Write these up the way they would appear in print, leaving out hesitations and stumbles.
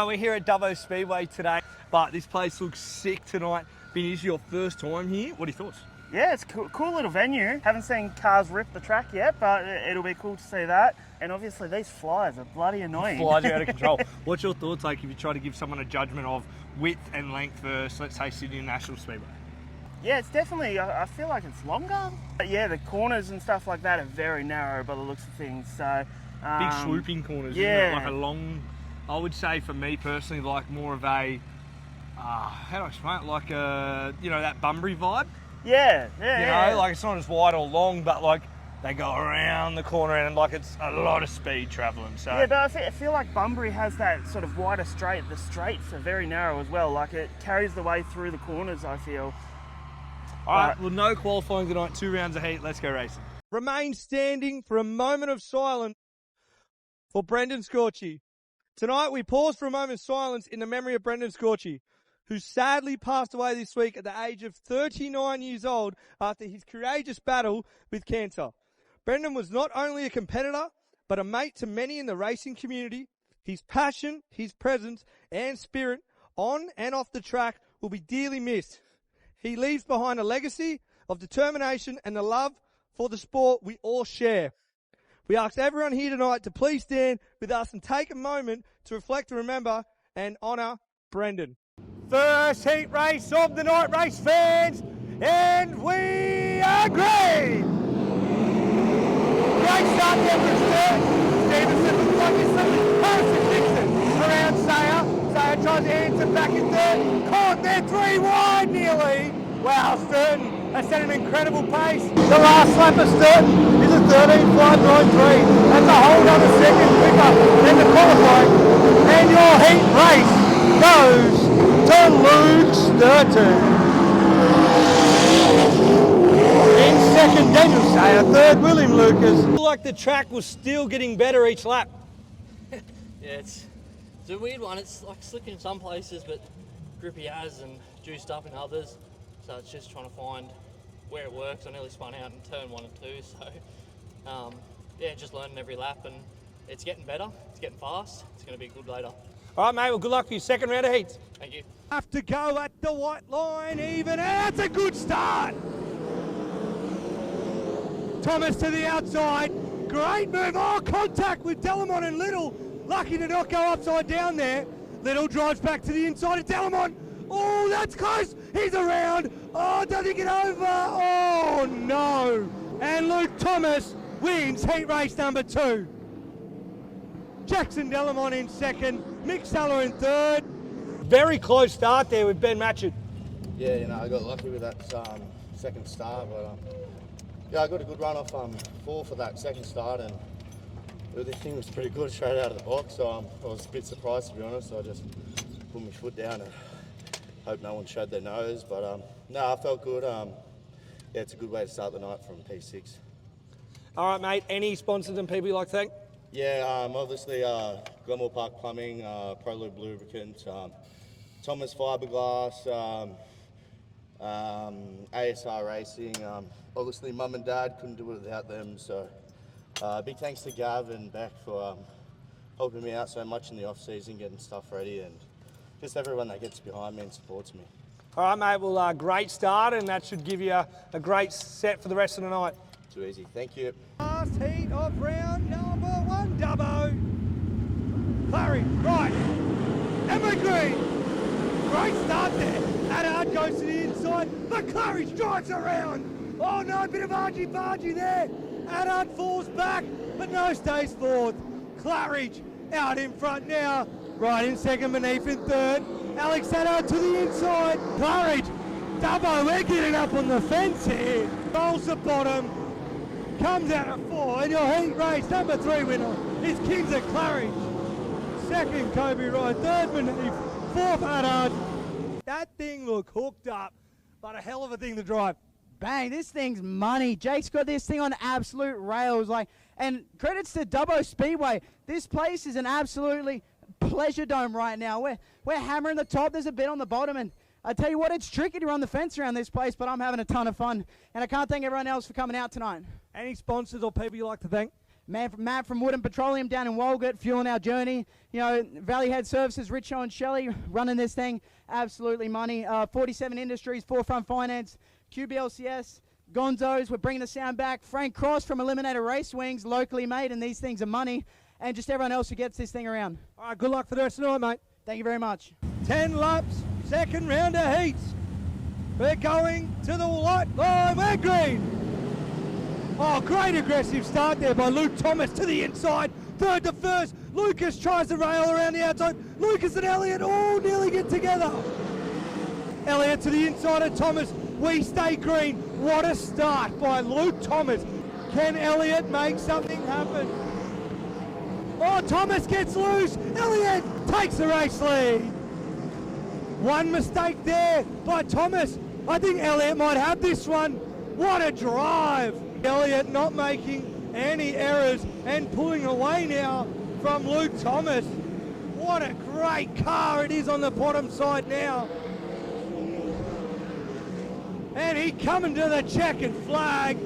We're here at Dubbo Speedway today, but this place looks sick tonight. Binny, this is your first time here. What are your thoughts? Yeah, it's a cool little venue. Haven't seen cars rip the track yet, but it'll be cool to see that. And obviously these flies are bloody annoying. Flies are out of control. What's your thoughts like if you try to give someone a judgment of width and length versus, let's say, Sydney National Speedway? Yeah, it's definitely, I feel like it's longer. But yeah, the corners and stuff like that are very narrow by the looks of things. So big swooping corners, yeah. Isn't it? Like a long, I would say for me personally, like more of a, how do I explain it? Like a, that Bunbury vibe. Yeah. Like it's not as wide or long, but like they go around the corner and like it's a lot of speed travelling. So yeah, but I feel like Bunbury has that sort of wider straight. The straights are very narrow as well. Like it carries the way through the corners, I feel. All right, well, no qualifying tonight, 2 rounds of heat. Let's go racing. Remain standing for a moment of silence for Brendan Scorchy. Tonight, we pause for a moment of silence in the memory of Brendan Scorchy, who sadly passed away this week at the age of 39 years old after his courageous battle with cancer. Brendan was not only a competitor, but a mate to many in the racing community. His passion, his presence, and spirit on and off the track will be dearly missed. He leaves behind a legacy of determination and the love for the sport we all share. We ask everyone here tonight to please stand with us and take a moment to reflect and remember and honour Brendan. First heat race of the night, race fans, and we agree! Great start there for Stewart. Stevenson looks like he's slipping. Harrison Dixon around Saller. Saller tries to answer back in third. Caught there 3 wide nearly. Wow, Sturton has set an incredible pace. The last lap of Sturton is a 13.593. That's a whole other second quicker than the qualifying. And your heat race goes to Luke Sturton. In second, Daniel Sayer. Third, William Lucas. Like the track was still getting better each lap. Yeah, it's a weird one. It's like slick in some places, but grippy as and juiced up in others. So it's just trying to find where it works. I nearly spun out in turn 1 and 2. So yeah, just learning every lap, and it's getting better. It's getting fast. It's going to be good later. All right, mate. Well, good luck for your second round of heats. Thank you. Have to go at the white line, even. That's a good start. Thomas to the outside. Great move. Oh, contact with Delamont and Little. Lucky to not go upside down there. Little drives back to the inside of Delamont. Oh, that's close. He's around. Oh, does he get over? Oh, no. And Luke Thomas wins heat race number 2. Jackson Delamont in second. Mick Saller in third. Very close start there with Ben Matchett. Yeah, I got lucky with that second start, but I got a good run off 4 for that second start, and the thing was pretty good straight out of the box, so I was a bit surprised, to be honest. So I just put my foot down and hope no one showed their nose, but no, I felt good. Yeah, it's a good way to start the night from P6. All right, mate, any sponsors and people you like to thank? Yeah, obviously Glenmore Park Plumbing, ProLube Lubricants, Thomas Fiberglass, ASR Racing. Obviously Mum and Dad, couldn't do it without them, so big thanks to Gav and Beck for helping me out so much in the off-season, getting stuff ready, and just everyone that gets behind me and supports me. All right, mate, well, great start, and that should give you a great set for the rest of the night. Too easy, thank you. Last heat of round number 1, Dubbo. Clary, right, Emma Green. Great start there. Adard goes to the inside, but Claridge drives around. Oh no, a bit of argy-bargy there. Adard falls back, but no, stays fourth. Claridge out in front now. Right in second, Beneath in third. Alex Adard to the inside. Claridge, Dubbo, we're getting up on the fence here. Rolls the bottom, comes out at 4, and your heat race number 3 winner is Kings at Claridge. Second, Kobe Wright. Third, Beneath. Fourth, Adard. That thing looked hooked up, but a hell of a thing to drive. Bang, this thing's money. Jake's got this thing on absolute rails. And credits to Dubbo Speedway. This place is an absolutely pleasure dome right now. We're hammering the top. There's a bit on the bottom, and I tell you what, it's tricky to run the fence around this place, but I'm having a ton of fun, and I can't thank everyone else for coming out tonight. Any sponsors or people you like to thank? Matt from Woodham Petroleum down in Walgett, fueling our journey. You know, Valley Head Services, Richo and Shelley running this thing. Absolutely money. 47 Industries, Forefront Finance, QBLCS, Gonzo's, we're bringing the sound back. Frank Cross from Eliminator Race Wings, locally made, and these things are money. And just everyone else who gets this thing around. All right, good luck for the rest of the night, mate. Thank you very much. 10 laps, second round of heats. We're going to the white, lime and green. Oh, great aggressive start there by Luke Thomas to the inside. Third to first. Lucas tries to rail around the outside. Lucas and Elliott all nearly get together. Elliott to the inside of Thomas. We stay green. What a start by Luke Thomas. Can Elliott make something happen? Oh, Thomas gets loose. Elliott takes the race lead. One mistake there by Thomas. I think Elliott might have this one. What a drive. Elliott not making any errors and pulling away now from Luke Thomas. What a great car it is on the bottom side now. And he coming to the checkered flag.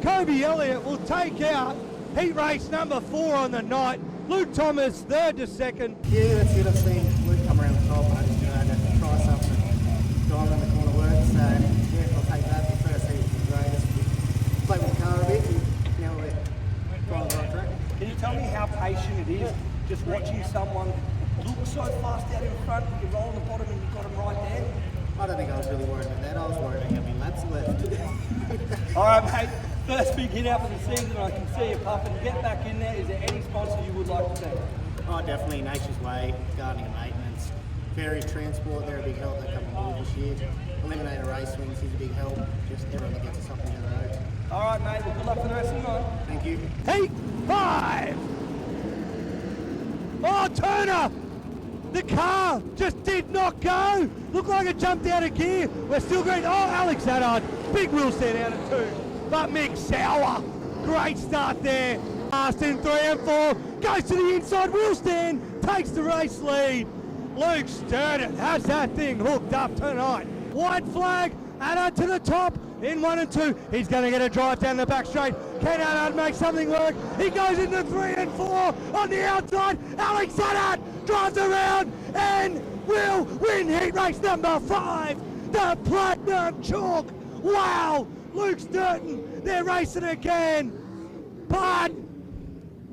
Kobe Elliott will take out heat race number 4 on the night. Luke Thomas, third to second. Yeah, that's it. I've seen Luke come around the top and I just had to try something. Drive around the corner works. So, yeah, I'll take that. The first heat was great. Just play with the car a bit and now we're trying the right track. Can you tell me how patient it is just watching someone look so fast out in front, you roll on the bottom and you've got them right there? I don't think I was really worried about that. I was worried about how many laps left. All right, mate. First big hit out for the season. I can see you puffing. Get back in there. Is there any sponsor you would like to thank? Oh, definitely Nature's Way, gardening and maintenance. Ferry Transport, they're a big help. They come on board this year. Eliminator Race Wings is a big help. Just everyone that gets us up and down the road. All right, mate. Well, good luck for the rest of the night. Thank you. Heat 5. Oh, Turner. The car just did not go. Looked like it jumped out of gear. We're still green. Oh, Alex Haddard. Big wheel stand out of 2. But Mick Saller. Great start there. Last in 3 and 4. Goes to the inside wheel stand. Takes the race lead. Luke Sturden has that thing hooked up tonight. White flag. Haddard to the top. In 1 and 2. He's going to get a drive down the back straight. Can Haddard make something work? He goes into 3 and 4 on the outside. Alex Haddard drives around and will win heat race number 5. The Platinum Chalk. Wow. Luke Sturton, they're racing again. But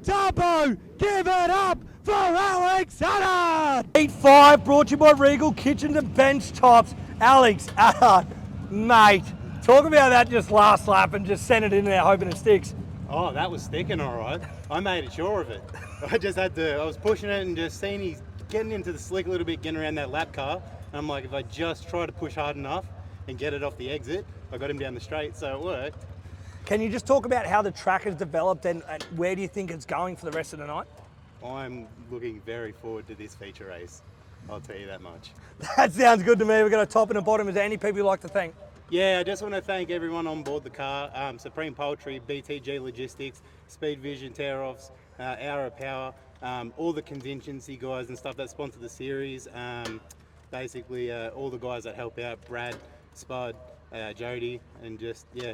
Dubbo, give it up for Alex Haddard. Heat 5 brought to you by Regal Kitchens and Bench Tops. Alex Haddard, mate. Talk about that just last lap and just send it in there hoping it sticks. Oh, that was sticking all right. I made sure of it. I was pushing it and just seeing he's getting into the slick a little bit, getting around that lap car. And I'm like, if I just try to push hard enough and get it off the exit, I got him down the straight, so it worked. Can you just talk about how the track has developed and where do you think it's going for the rest of the night? I'm looking very forward to this feature race. I'll tell you that much. That sounds good to me. We've got a top and a bottom. Is there any people you'd like to thank? Yeah, I just want to thank everyone on board the car, Supreme Poultry, BTG Logistics, Speed Vision Tear-Offs, Hour of Power, all the contingency guys and stuff that sponsor the series, basically all the guys that help out, Brad, Spud, Jody, and just, yeah.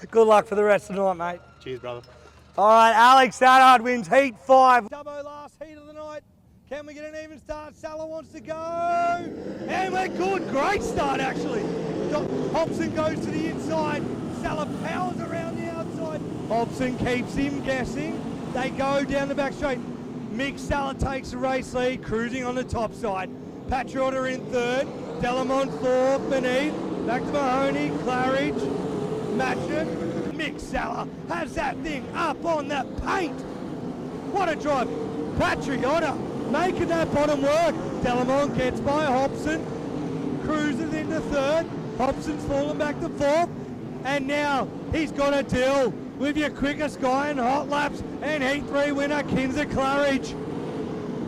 Good luck for the rest of the night, mate. Cheers, brother. All right, Alex Haddard wins heat 5. Dubbo last heat of the night. Can we get an even start? Saller wants to go. And we're good. Great start, actually. Hobson goes to the inside. Saller powers around the outside. Hobson keeps him guessing. They go down the back straight. Mick Saller takes the race lead, cruising on the top side. Patriota in 3rd. Delamont 4th. Beneath. Back to Mahoney. Claridge. Matchett. Mick Saller has that thing up on the paint. What a drive. Patriota making that bottom work. Delamont gets by Hobson. Cruises into 3rd. Hobson's fallen back to 4th. And now he's got to deal with your quickest guy in hot laps and heat 3 winner, Kinzer Claridge.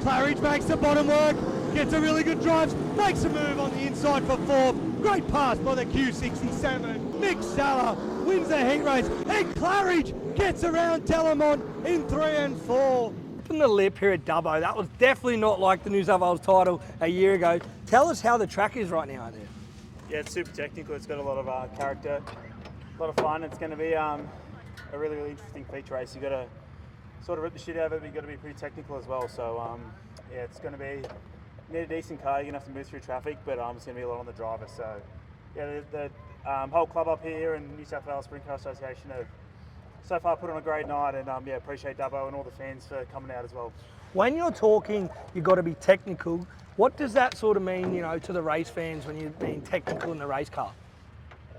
Claridge makes the bottom work. Gets a really good drive. Makes a move on the inside for 4th. Great pass by the Q67. Mick Saller wins the heat race. And Claridge gets around Delamont in 3 and 4. From the lip here at Dubbo, that was definitely not like the New South Wales title a year ago. Tell us how the track is right now out there. Yeah, it's super technical. It's got a lot of character, a lot of fun. It's going to be a really, really interesting feature race. You got to sort of rip the shit out of it, but you got to be pretty technical as well. So yeah, it's going to be, you need a decent car. You're going to have to move through traffic, but it's going to be a lot on the driver. So yeah, the whole club up here and New South Wales Sprintcar Association have so far put on a great night, and yeah, appreciate Dubbo and all the fans for coming out as well. When you're talking, you've got to be technical. What does that sort of mean, you know, to the race fans when you're being technical in the race car?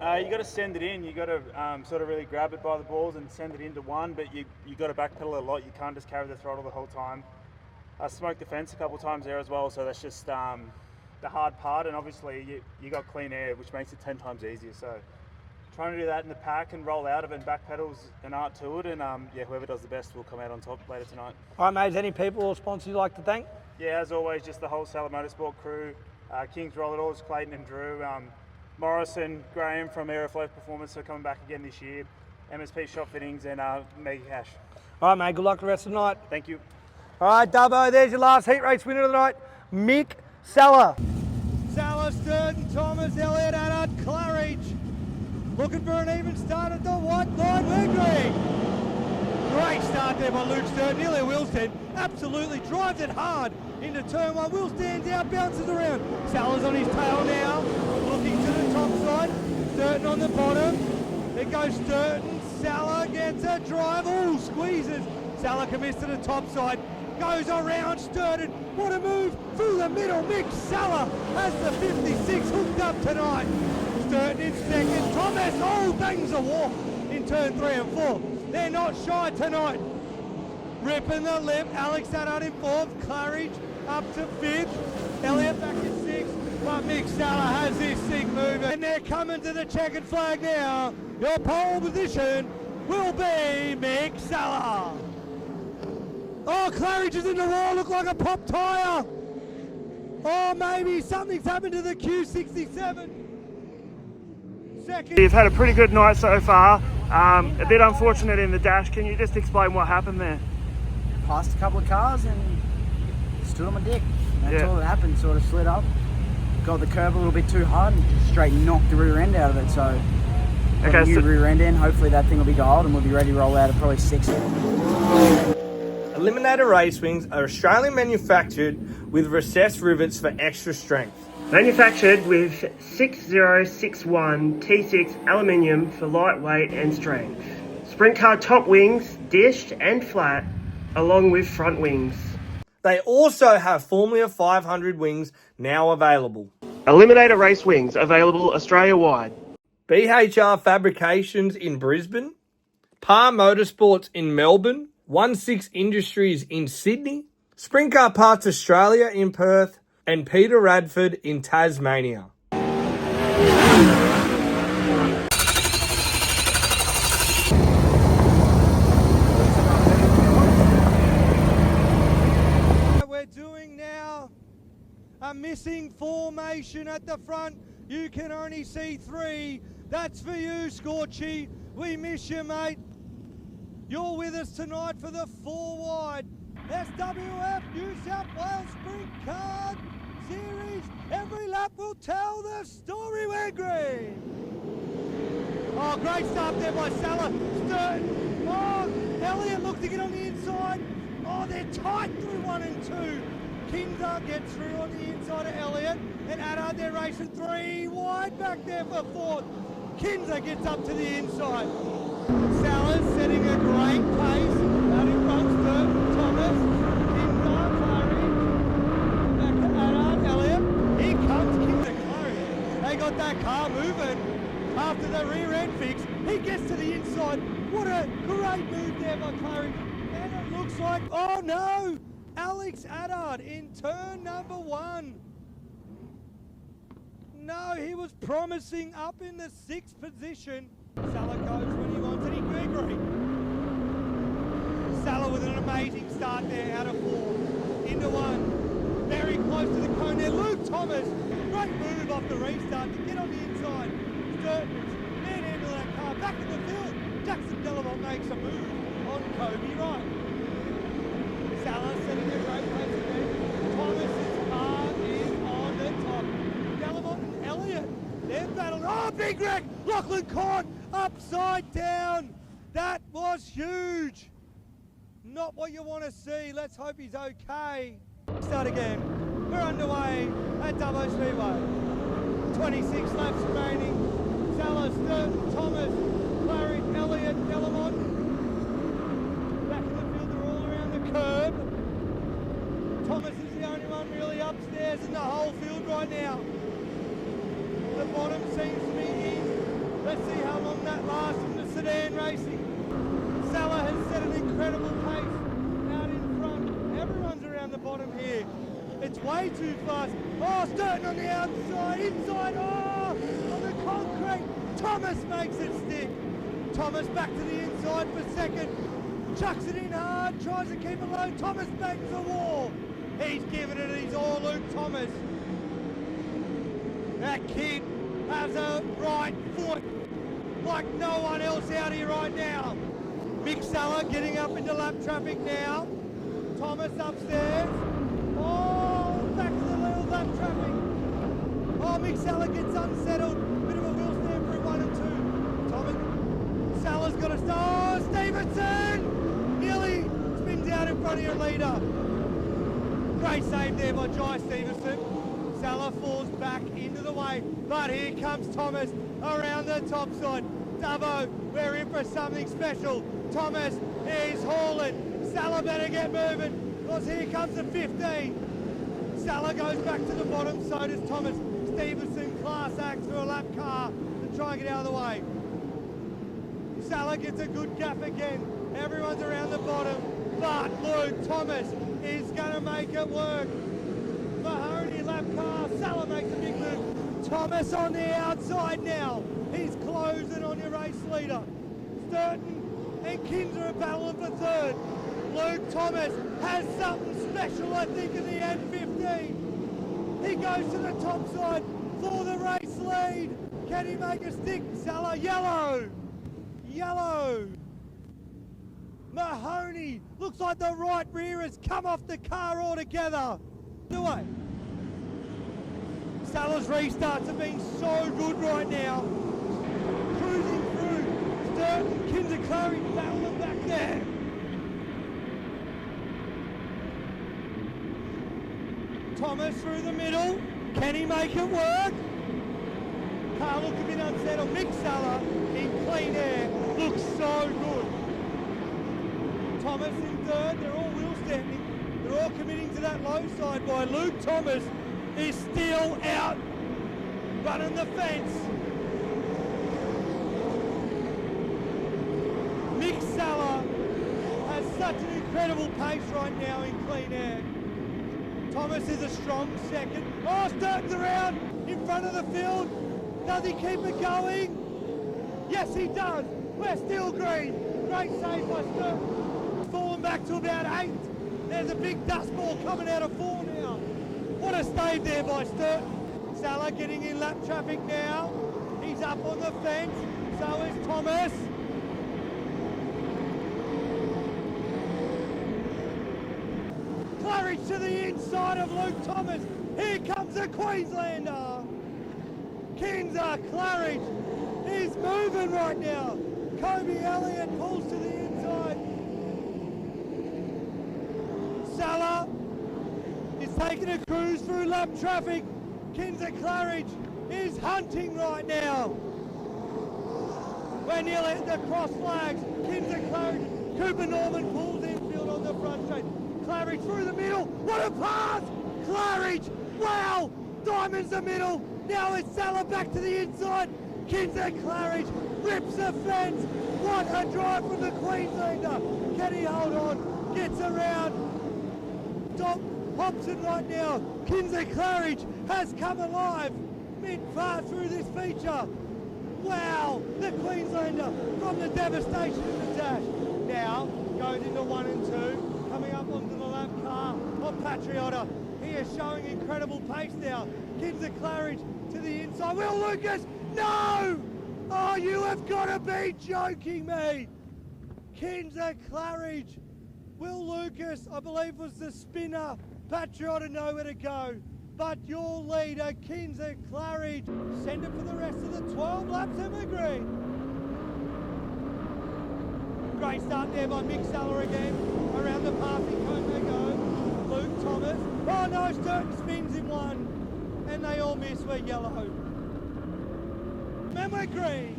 You got to send it in. You got to sort of really grab it by the balls and send it into one. But you got to backpedal a lot. You can't just carry the throttle the whole time. I smoked the fence a couple of times there as well. So that's just the hard part. And obviously you got clean air, which makes it 10 times easier. So trying to do that in the pack and roll out of it and backpedal's an art to it. And yeah, whoever does the best will come out on top later tonight. All right, mate. Any people or sponsors you'd like to thank? Yeah, as always, just the whole Saller Motorsport crew, Kings Rolladors, Clayton and Drew. Morrison, Graham from Aeroflow Performance are coming back again this year. MSP Shop Fittings and Mega Cash. All right, mate. Good luck the rest of the night. Thank you. All right, Dubbo, there's your last heat race winner of the night, Mick Saller. Saller, Sturton, Thomas, Elliott, Addard, Claridge. Looking for an even start at the white line. We're green. Great start there by Luke Sturton. Nearly a wheel stand. Absolutely drives it hard into turn one. Wheel stands out, bounces around. Saller's on his tail now. Looking to the top side. Sturton on the bottom. There goes Sturton. Saller gets a drive. Ooh, squeezes. Saller commits to the top side. Goes around Sturton. What a move through the middle. Mick Saller has the 56 hooked up tonight. Sturton in second. Thomas, bangs a walk in turn 3 and 4. They're not shy tonight. Ripping the lip. Alex Addard in 4th. Claridge up to 5th. Elliott back in 6th. But Mick Saller has this thing moving. And they're coming to the checkered flag now. Your pole position will be Mick Saller. Oh, Claridge is in the wall. Look like a pop tyre. Oh, maybe something's happened to the Q67. You've had a pretty good night so far. A bit unfortunate in the dash. Can you just explain what happened there? Passed a couple of cars and stood on my dick. That's Yeah. all that happened. Sort of slid up, got the curb a little bit too hard, and just straight knocked the rear end out of it. So, got a new rear end in. Hopefully that thing will be gold, and we'll be ready to roll out at probably 6. Eliminator race wings are Australian manufactured with recessed rivets for extra strength. Manufactured with 6061 T6 aluminium for lightweight and strength. Sprint car top wings, dished and flat, along with front wings. They also have Formula 500 wings now available. Eliminator race wings available Australia-wide. BHR Fabrications in Brisbane, Par Motorsports in Melbourne, 16 Industries in Sydney, Sprintcar Parts Australia in Perth, and Peter Radford in Tasmania. We're doing now a missing formation at the front. You can only see 3. That's for you, Scorchy. We miss you, mate. You're with us tonight for the 4 wide SWF New South Wales Sprintcar Series. Every lap will tell the story. We're green. Oh, great start there by Saller. Sturton. Oh, Elliott looks to get on the inside. Oh, they're tight through 1 and 2. Kinzer gets through on the inside of Elliott. And Addard, they're racing 3 wide back there for 4th. Kinzer gets up to the inside. Saller's setting a great pace. Out in front, Sturton, Thomas, Kinzer, Claridge. Back to Addard, Elliott. Here comes Kinzer, Claridge. They got that car moving. After the rear end fix, he gets to the inside. What a great move there by Claridge. And it looks like, oh no, Alex Addard in turn number 1. No, he was promising up in the 6th position. Saller goes when he wants it. He Gregory. Saller with an amazing start there out of 4. Into 1. Very close to the cone there. Luke Thomas. Great move off the restart to get on the inside. Sturton, manhandle that car. Back in the field. Jackson Delavant makes a move on Kobe Wright. Saller setting a great pace again. Thomas's car is on the top. Delavant and Elliott. They're battling. Oh, big wreck. Lachlan caught upside down. That was huge. Not what you want to see. Let's hope he's okay. Start again. We're underway at Dubbo Speedway. 26 laps remaining. Saller, Sturton, Thomas, Claridge, Elliott, Delamont. Back in the field, they're all around the curb. Thomas is the only one really upstairs in the whole field right now. The bottom seems to be in. Let's see how long that lasts in the sedan racing. Saller has set an incredible pace out in front. Everyone's around the bottom here. It's way too fast. Oh, Sturton on the outside, inside, oh, on the concrete. Thomas makes it stick. Thomas back to the inside for second. Chucks it in hard, tries to keep it low. Thomas bangs the wall. He's giving it his all, Luke Thomas. That kid has a right foot like no one else out here right now. Mick Saller getting up into lap traffic now. Thomas upstairs. Oh, back to the little lap traffic. Oh, Mick Saller gets unsettled. Bit of a wheel stand for 1 and 2. Thomas Saller's got a start. Oh, Stevenson nearly spins out in front of your leader. Great save there by Jai Stevenson. Saller falls back into the way, but here comes Thomas around the top side. Dubbo, we're in for something special. Thomas is hauling. Saller better get moving, because here comes the 15. Saller goes back to the bottom, so does Thomas. Stevenson class acts for a lap car to try and get out of the way. Saller gets a good gap again. Everyone's around the bottom, but Luke Thomas is going to make it work. Mahoney lap car, Saller makes a big move. Thomas on the outside now. He's closing on your race leader. Sturton and Kinser are battling for third. Luke Thomas has something special, I think, in the N15. He goes to the top side for the race lead. Can he make a stick? Saller, yellow. Yellow. Mahoney, looks like the right rear has come off the car altogether. Away. Saller's restarts have been so good right now. Cruising through. Sturton, Kinser, Claridge battling back there. Thomas through the middle. Can he make it work? Car looked a bit unsettled. Mick Saller in clean air looks so good. Thomas in third. They're all wheel standing. They're all committing to that low side by Luke Thomas is still out running the fence. Mick Saller has such an incredible pace right now in clean air. Thomas is a strong second. Oh, Sturton's around in front of the field. Does he keep it going? Yes, he does. We're still green. Great save by Sturton. Falling back to about 8. There's a big dust ball coming out of 4 now. What a stave there by Sturton. Saller getting in lap traffic now. He's up on the fence. So is Thomas. Claridge to the inside of Luke Thomas. Here comes the Queenslander. Kinser Claridge is moving right now. Kobe Elliott pulls to the inside. Saller is taking a cruise through lap traffic. Kinser Claridge is hunting right now. We're nearly at the cross flags. Kinser Claridge, Cooper Norman pulls infield on the front straight. Claridge through the middle. What a pass! Claridge, wow! Diamond's the middle. Now it's Saller back to the inside. Kinser Claridge rips the fence. What a drive from the Queenslander. Can he hold on? Gets around. Doc Hobson right now. Kinser Claridge has come alive mid-far through this feature. Wow, the Queenslander from the devastation in the dash. Now goes into 1 and 2, coming up onto the lap car of Patriota. He is showing incredible pace now. Kinser Claridge to the inside. Will Lucas, no! Oh, you have got to be joking me. Kinser Claridge. Will Lucas, I believe, was the spinner. Patriota nowhere to go. But your leader, Kinser Claridge, send it for the rest of the 12 laps and we're green. Great start there by Mick Saller again. Around the passing cone they go. Luke Thomas. Oh no, Sturton spins in one. And they all miss. We're yellow. And we're green.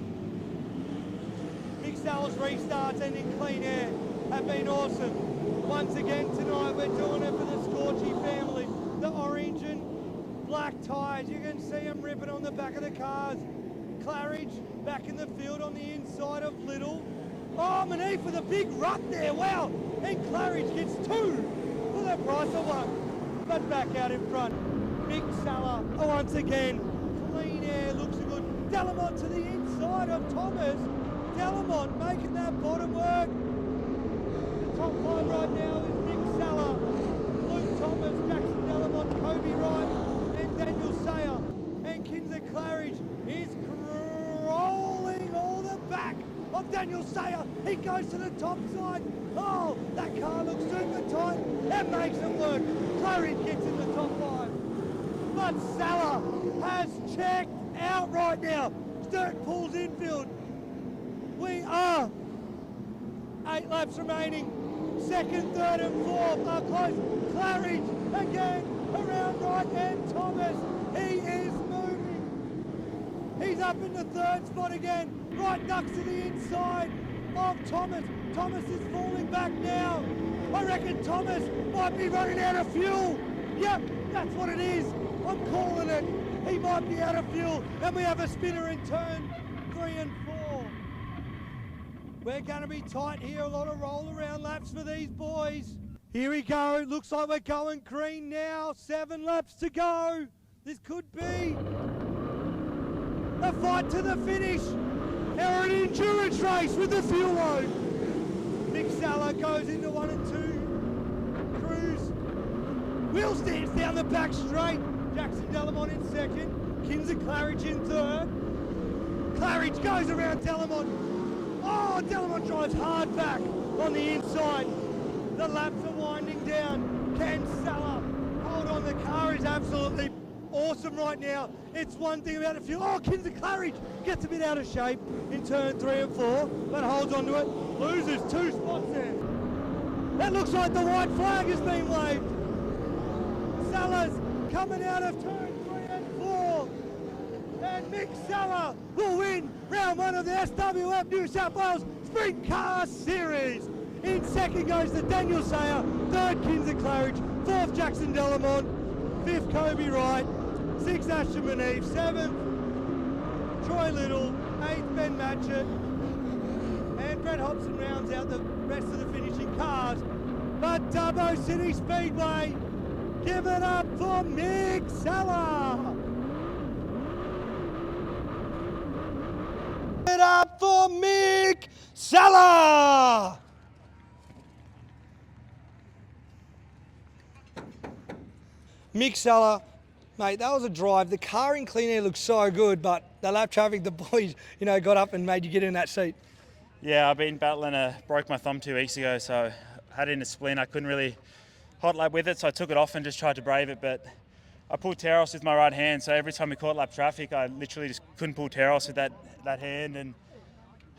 Mick Saller's restarts and in clean air have been awesome. Once again tonight we're doing it for the Scorchy family. The orange and black tyres. You can see them ripping on the back of the cars. Claridge back in the field on the inside of Little. Oh, Manif with a big rut there, wow! And Claridge gets two for the price of one. But back out in front. Mick Saller, once again, clean air, looks good. Delamont to the inside of Thomas. Delamont making that bottom work. The top line right now is Mick Saller, Luke Thomas, Jackson Delamont, Kobe Wright, and Daniel Sayer. And Kinzer Claridge is rolling all the back of Daniel Sayer. He goes to the top side. Oh, that car looks super tight. That makes it work. Claridge gets in the top five. But Saller has checked out right now. Sturt pulls infield. We are 8 laps remaining. Second, third and fourth are close. Claridge again around right and Thomas. He is moving. He's up in the third spot again. Right ducks to the inside of Thomas. Thomas is falling back now. I reckon Thomas might be running out of fuel. Yep, that's what it is. I'm calling it. He might be out of fuel. And we have a spinner in turn 3 and 4. We're going to be tight here. A lot of roll around laps for these boys. Here we go. Looks like we're going green now. 7 laps to go. This could be a fight to the finish. Now an endurance race with the fuel load. Mick Saller goes into 1 and 2. Cruz. Wheel stands down the back straight. Jackson Delamont in second. Kinzer Claridge in third. Claridge goes around Delamont. Oh, Delamont drives hard back on the inside. The laps are winding down. Can Saller hold on? The car is absolutely awesome right now. It's one thing about the fuel. Oh, Kinzer Claridge gets a bit out of shape in turn 3 and 4, but holds on to it. Loses 2 spots there. That looks like the white flag has been waved. Saller's coming out of turn 3 and 4. And Mick Saller will win round 1 of the SWF New South Wales Sprintcar Series. In second goes the Daniel Sayer, third Kinzer Claridge, fourth Jackson Delamont, fifth Kobe Wright, sixth Ashton Maneve, seventh Troy Little, eighth Ben Matchett, and Brett Hobson rounds out the rest of the finishing cars. But Dubbo City Speedway, give it up for Mick Saller. Give it up for Mick Saller. Mick Saller, mate, that was a drive. The car in clean air looked so good, but the lap traffic, the boys, got up and made you get in that seat. Yeah, I've been battling broke my thumb 2 weeks ago, so had it in a splint. I couldn't really hot lap with it, so I took it off and just tried to brave it, but I pulled tear-offs with my right hand, so every time we caught lap traffic, I literally just couldn't pull tear-offs with that hand, and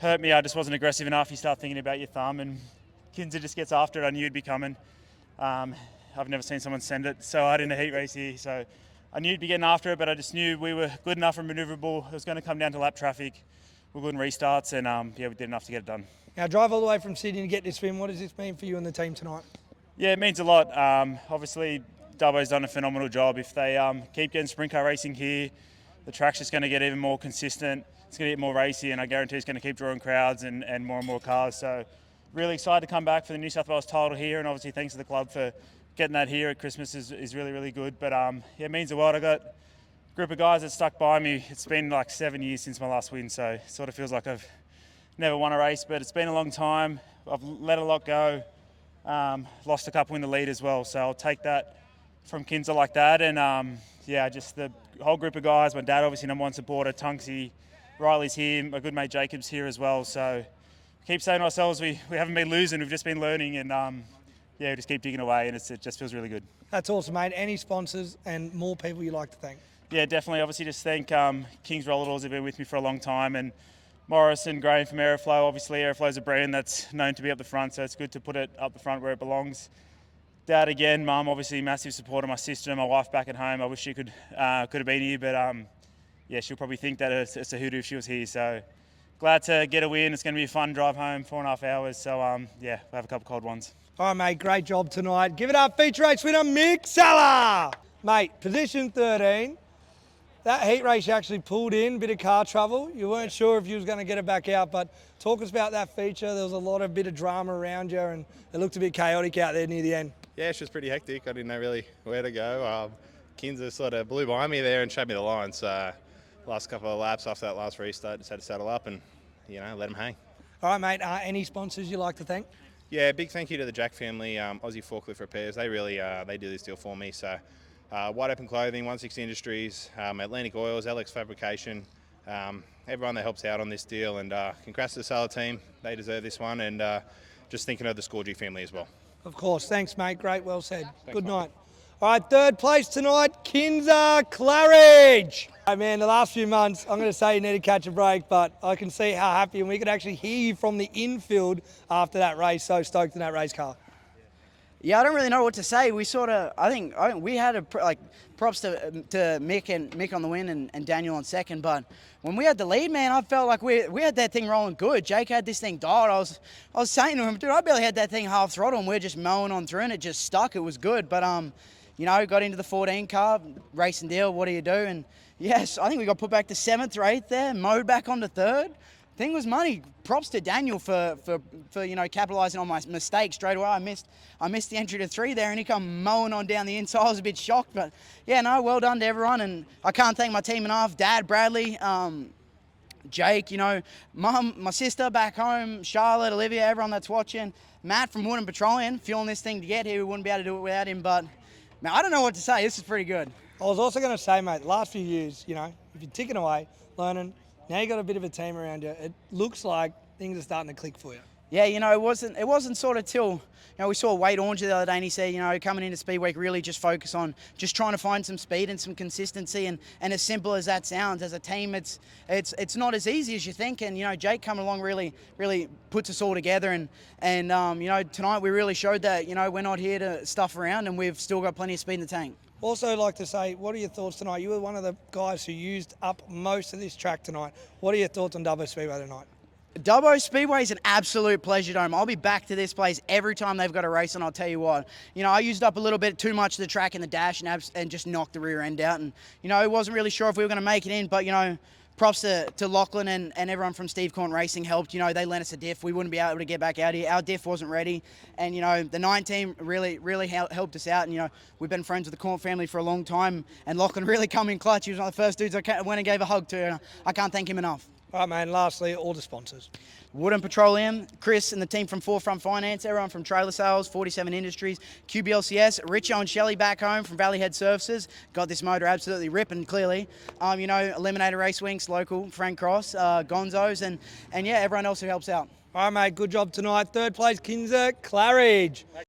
hurt me. I just wasn't aggressive enough. You start thinking about your thumb, and Kinzer just gets after it. I knew it'd be coming. I've never seen someone send it so hard in a heat race here, so I knew he'd be getting after it, but I just knew we were good enough and manoeuvrable. It was going to come down to lap traffic. We're good in restarts, and we did enough to get it done. Now, drive all the way from Sydney to get this win. What does this mean for you and the team tonight? Yeah, it means a lot. Obviously, Dubbo's done a phenomenal job. If they keep getting sprint car racing here, the track's just going to get even more consistent. It's going to get more racy, and I guarantee it's going to keep drawing crowds and more cars. So really excited to come back for the New South Wales title here, and obviously thanks to the club for getting that here at Christmas is really, really good. But it means the world. I got a group of guys that stuck by me. It's been like 7 years since my last win, so it sort of feels like I've never won a race, but it's been a long time. I've let a lot go. Lost a couple in the lead as well, so I'll take that from Kinzer like that. And just the whole group of guys. My dad, obviously #1 supporter, Tunksy, Riley's here, my good mate Jacob's here as well. So we keep saying to ourselves we haven't been losing, we've just been learning, and we just keep digging away, and it just feels really good. That's awesome, mate. Any sponsors and more people you'd like to thank? Yeah, definitely. Obviously, just thank King's Roller Doors. They've been with me for a long time, and Morris and Graham from Aeroflow. Obviously, Aeroflow's a brand that's known to be up the front, so it's good to put it up the front where it belongs. Dad again, Mum, obviously massive supporter. My sister and my wife back at home. I wish she could have been here, but yeah, she'll probably think that it's a hoodoo if she was here. So glad to get a win. It's going to be a fun drive home, 4.5 hours. So yeah, we'll have a couple cold ones. All right, mate, great job tonight. Give it up, feature race winner, Mick Saller. Mate, position 13. That heat race you actually pulled in, bit of car trouble. You weren't sure if you was going to get it back out, but talk us about that feature. There was a bit of drama around you, and it looked a bit chaotic out there near the end. Yeah, it was pretty hectic. I didn't know really where to go. Kinza sort of blew by me there and showed me the line. So last couple of laps after that last restart, just had to saddle up and, let them hang. All right, mate, any sponsors you like to thank? Yeah, big thank you to the Jack family, Aussie Forklift Repairs. They really they do this deal for me. So Wide Open Clothing, 160 Industries, Atlantic Oils, Alex Fabrication, everyone that helps out on this deal. And congrats to the Saller team. They deserve this one. And just thinking of the Scorgie family as well. Of course. Thanks, mate. Great. Well said. Thanks, good night. All right, third place tonight, Kinza Claridge. Hey, man, the last few months, I'm going to say you need to catch a break, but I can see how happy, and we could actually hear you from the infield after that race. So stoked in that race car. Yeah, I don't really know what to say. We I think we had props to Mick on the win and Daniel on second. But when we had the lead, man, I felt like we had that thing rolling good. Jake had this thing dialed. I was saying to him, dude, I barely had that thing half throttle, and we're just mowing on through, and it just stuck. It was good. But got into the 14 car, racing deal. What do you do? And yes, I think we got put back to 7th or 8th there, mowed back onto 3rd. Thing was money. Props to Daniel for capitalising on my mistake straight away. I missed the entry to 3 there, and he come mowing on down the inside. I was a bit shocked, but yeah, no, well done to everyone, and I can't thank my team enough. Dad, Bradley, Jake, Mum, my sister back home, Charlotte, Olivia, everyone that's watching, Matt from Wood and Petroleum, fueling this thing to get here. We wouldn't be able to do it without him, but man, I don't know what to say. This is pretty good. I was also going to say, mate, the last few years, if you're ticking away, learning. Now you got a bit of a team around you. It looks like things are starting to click for you. Yeah, it wasn't sort of till we saw Wade Orange the other day, and he said, coming into Speed Week, really just focus on just trying to find some speed and some consistency. And as simple as that sounds, as a team, it's not as easy as you think. And Jake coming along really puts us all together. And tonight we really showed that we're not here to stuff around, and we've still got plenty of speed in the tank. Also like to say, what are your thoughts tonight? You were one of the guys who used up most of this track tonight. What are your thoughts on Dubbo Speedway tonight? Dubbo Speedway is an absolute pleasure dome. I'll be back to this place every time they've got a race, and I'll tell you what, I used up a little bit too much of the track in the dash and just knocked the rear end out. And, I wasn't really sure if we were going to make it in, but, props to Lachlan and everyone from Steve Corn Racing helped. They lent us a diff. We wouldn't be able to get back out here. Our diff wasn't ready. And, the 9 team really helped us out. And, we've been friends with the Corn family for a long time. And Lachlan really come in clutch. He was one of the first dudes I went and gave a hug to. And I can't thank him enough. All right, man. Lastly, all the sponsors. Wood and Petroleum, Chris and the team from Forefront Finance, everyone from Trailer Sales, 47 Industries, QBLCS, Richie and Shelley back home from Valley Head Services. Got this motor absolutely ripping, clearly. Eliminator Race Wings, local, Frank Cross, Gonzo's, and yeah, everyone else who helps out. All right, mate. Good job tonight. Third place, Kinza Claridge.